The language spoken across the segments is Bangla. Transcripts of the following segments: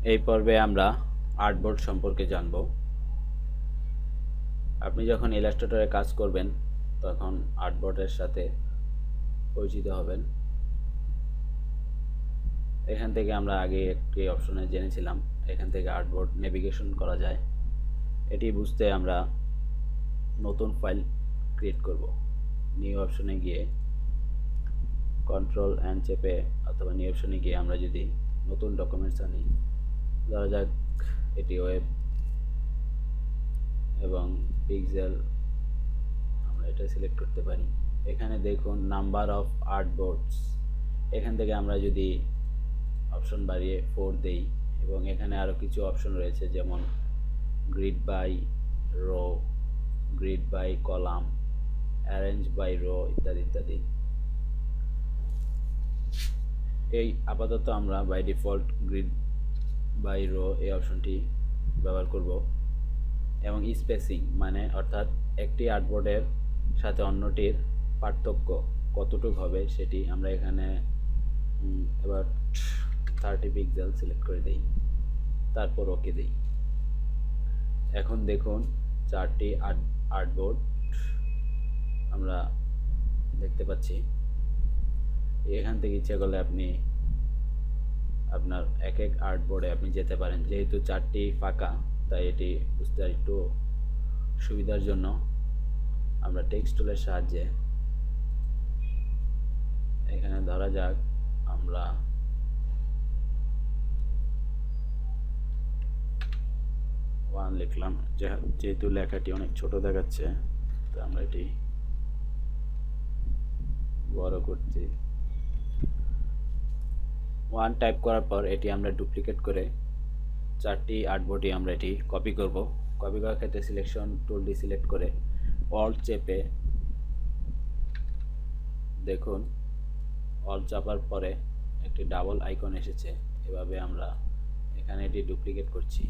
এই পর্বে আমরা আর্টবোর্ড সম্পর্কে জানব। আপনি যখন ইলাস্ট্রেটরে কাজ করবেন তখন আর্টবোর্ডের সাথে পরিচিত হবেন। এখান থেকে আমরা আগে একটি অপশনে জেনেছিলাম, এখান থেকে আর্টবোর্ড নেভিগেশন করা যায়। এটি বুঝতে আমরা নতুন ফাইল ক্রিয়েট করব। নিউ অপশনে গিয়ে কন্ট্রোল এন্ড চেপে অথবা নিউ অপশনে গিয়ে আমরা যদি নতুন ডকুমেন্টস আনি, ধরা যাক এটি ওয়েব এবং পিক্সেল, আমরা এটা সিলেক্ট করতে পারি। এখানে দেখুন নাম্বার অফ আর্টবোর্ডস, এখান থেকে আমরা যদি অপশন বাড়িয়ে 4 দেই এবং এখানে আরও কিছু অপশন রয়েছে, যেমন grid by row, grid by column, arrange by row ইত্যাদি ইত্যাদি। এই আপাতত আমরা by default grid by row এই অপশনটি ব্যবহার করব। এবং স্পেসিং মানে অর্থাৎ একটি আর্টবোর্ডের সাথে অন্যটির পার্থক্য কতটুকু হবে সেটি আমরা এখানে এবার 30 পিক্সেল সিলেক্ট করে দেই, তারপর ওকে দেই। এখন দেখুন 4টি আর্টবোর্ড আমরা দেখতে পাচ্ছি। এখান থেকে ইচ্ছা করলে আপনি আপনার এক এক আর্টবোর্ডে আপনি যেতে পারেন। যেহেতু 4টি ফাঁকা, তাই এটি বুঝতে একটু সুবিধার জন্য আমরা টেক্সট টুলের সাহায্যে এখানে ধরা যাক আমরা ওয়ান লিখলাম। যেহেতু লেখাটি অনেক ছোট দেখাচ্ছে, তো আমরা এটি বড় করছি। 1 টাইপ করার পর এটি আমরা ডুপ্লিকেট করে 4টি আর্টবোর্ডে আমরা এটি কপি করব। কপি করার ক্ষেত্রে সিলেকশন টুলটি সিলেক্ট করে অল্ট চেপে দেখুন, অল্ট চাপার পরে একটি ডাবল আইকন এসেছে। এভাবে আমরা এখানে এটি ডুপ্লিকেট করছি।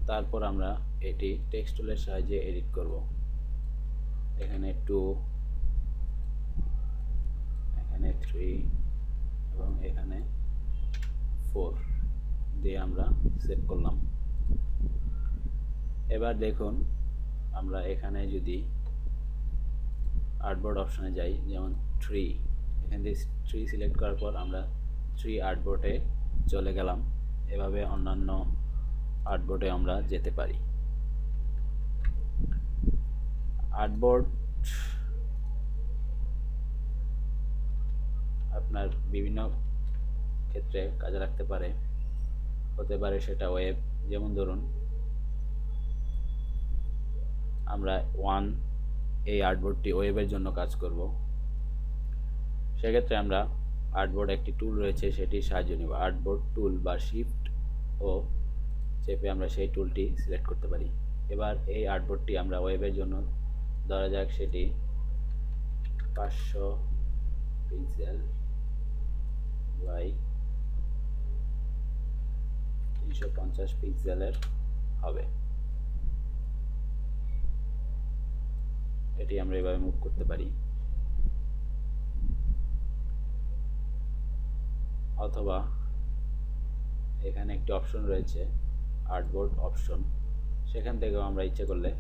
তারপর আমরা এটি টেক্সট টুলের সাহায্যে এডিট করব। এখানে 2, এখানে 3 এবং এখানে 4 দিয়ে আমরা সেভ করলাম। এবার দেখুন আমরা এখানে যদি আর্টবোর্ড অপশনে যাই, যেমন 3, এখান থেকে 3 সিলেক্ট করার পর আমরা 3 আর্টবোর্ডে চলে গেলাম। এভাবে অন্যান্য আর্টবোর্ডে আমরা যেতে পারি। আর্টবোর্ড আপনার বিভিন্ন ক্ষেত্রে কাজে লাগতে পারে, হতে পারে সেটা ওয়েব। যেমন ধরুন আমরা এই আর্টবোর্ডটি ওয়েবের জন্য কাজ করব। সেক্ষেত্রে আমরা আর্টবোর্ড একটি টুল রয়েছে, সেটির সাহায্য নেব। আর্টবোর্ড টুল বা শিফট ও চেপে আমরা সেই টুলটি সিলেক্ট করতে পারি। এবার এই আর্টবোর্ডটি আমরা ওয়েবের জন্য, ধরা যাক সেটি 500 পিক্সেল বাই 350 পিক্সেলের হবে। এটি আমরা এভাবে মুভ করতে পারি, অথবা এখানে একটি অপশন রয়েছে আর্টবোর্ড অপশন, সেখান থেকেও আমরা ইচ্ছে করলে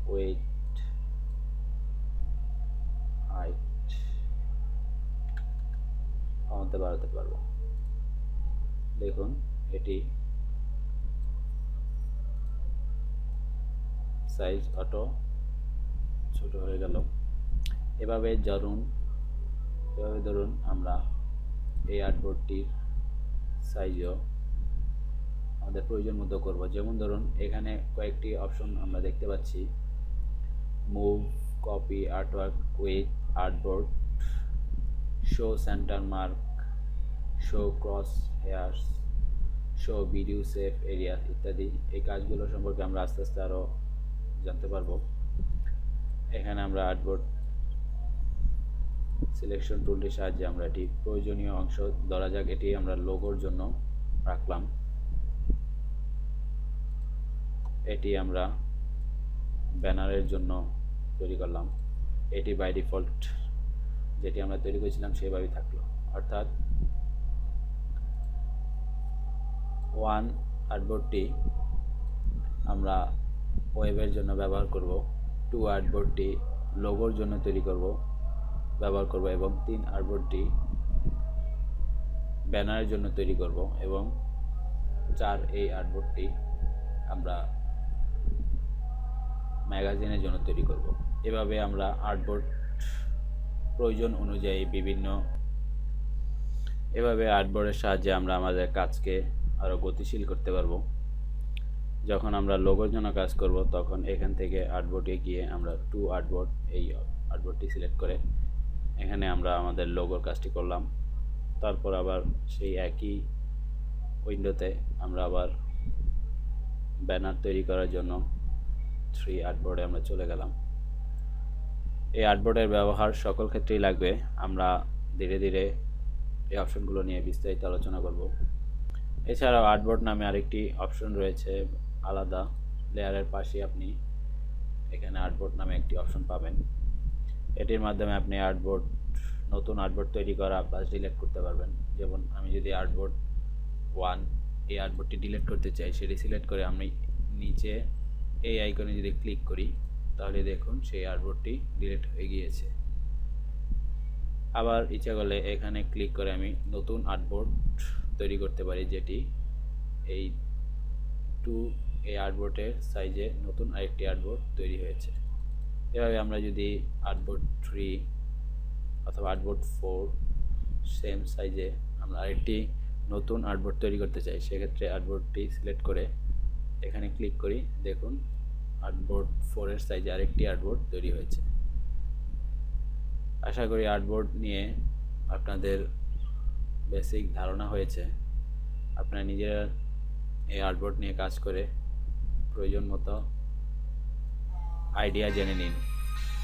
ওয়েট, হাইট কমাতে বাড়াতে পারবো। দেখুন এটি সাইজ অটো ছোট হয়ে গেল। এভাবে ধরুন আমরা এই আর্টবোর্ডটির সাইজও আমাদের প্রয়োজন মতো করব। যেমন ধরুন এখানে কয়েকটি অপশন আমরা দেখতে পাচ্ছি, move, copy artwork with artboard, show centre mark, show cross here's, show video safe area ইত্যাদি। এই কাজগুলো সম্পর্কে আমরা আস্তে আস্তে আরও জানতে পারবো। এখানে আমরা আর্টবোর্ড সিলেকশন টুলটির সাহায্যে আমরা এটি প্রয়োজনীয় অংশ, ধরা যাক এটি আমরা লোগোর জন্য রাখলাম, এটি আমরা ব্যানারের জন্য তৈরি করলাম। এটি বাই ডিফল্ট যেটি আমরা তৈরি করেছিলাম সেভাবেই থাকলো, অর্থাৎ ওয়ান আর্টবোর্ডটি আমরা ওয়েবের জন্য ব্যবহার করব, টু আর্টবোর্ডটি লোগোর জন্য ব্যবহার করব এবং 3 আর্টবোর্ডটি ব্যানারের জন্য তৈরি করব এবং 4 এই আর্টবোর্ডটি আমরা ম্যাগাজিনের জন্য তৈরি করব। এভাবে আমরা আর্টবোর্ড প্রয়োজন অনুযায়ী এভাবে আর্টবোর্ডের সাহায্যে আমরা আমাদের কাজকে আরও গতিশীল করতে পারবো। যখন আমরা লোগোর জন্য কাজ করব তখন এখান থেকে আর্টবোর্ডে গিয়ে আমরা টু আর্টবোর্ড এই আর্টবোর্ডটি সিলেক্ট করে এখানে আমরা আমাদের লোগোর কাজটি করলাম। তারপর আবার সেই একই উইন্ডোতে আমরা আবার ব্যানার তৈরি করার জন্য 3 আর্টবোর্ডে আমরা চলে গেলাম। এই আর্টবোর্ডের ব্যবহার সকল ক্ষেত্রেই লাগবে, আমরা ধীরে ধীরে এই অপশনগুলো নিয়ে বিস্তারিত আলোচনা করব। এছাড়াও আর্টবোর্ড নামে আরেকটি অপশন রয়েছে আলাদা, লেয়ারের পাশে আপনি এখানে আর্টবোর্ড নামে একটি অপশন পাবেন। এটির মাধ্যমে আপনি নতুন আর্টবোর্ড তৈরি করা প্লাস ডিলিট করতে পারবেন। যেমন আমি যদি আর্টবোর্ড 1 এই আর্টবোর্ডটি ডিলিট করতে চাই, সেটি সিলেক্ট করে আমি নিচে এই আইকনে যদি ক্লিক করি তাহলে দেখুন সেই আর্টবোর্ডটি ডিলিট হয়ে গিয়েছে। আবার ইচ্ছা করলে এখানে ক্লিক করে আমি নতুন আর্টবোর্ড তৈরি করতে পারি, যেটি এই 2 এই আর্টবোর্ডের সাইজে নতুন আরেকটি আর্টবোর্ড তৈরি হয়েছে। এভাবে আমরা যদি আর্টবোর্ড 3 অথবা আর্টবোর্ড 4 সেম সাইজে আমরা আরেকটি নতুন আর্টবোর্ড তৈরি করতে চাই, সেক্ষেত্রে আর্টবোর্ডটি সিলেক্ট করে এখানে ক্লিক করি, দেখুন আর্টবোর্ড 4 এর সাইজে আরেকটি আর্টবোর্ড তৈরি হয়েছে। আশা করি আর্টবোর্ড নিয়ে আপনাদের বেসিক ধারণা হয়েছে। আপনারা নিজেরা এই আর্টবোর্ড নিয়ে কাজ করে প্রয়োজন মতো আইডিয়া জেনে নিন।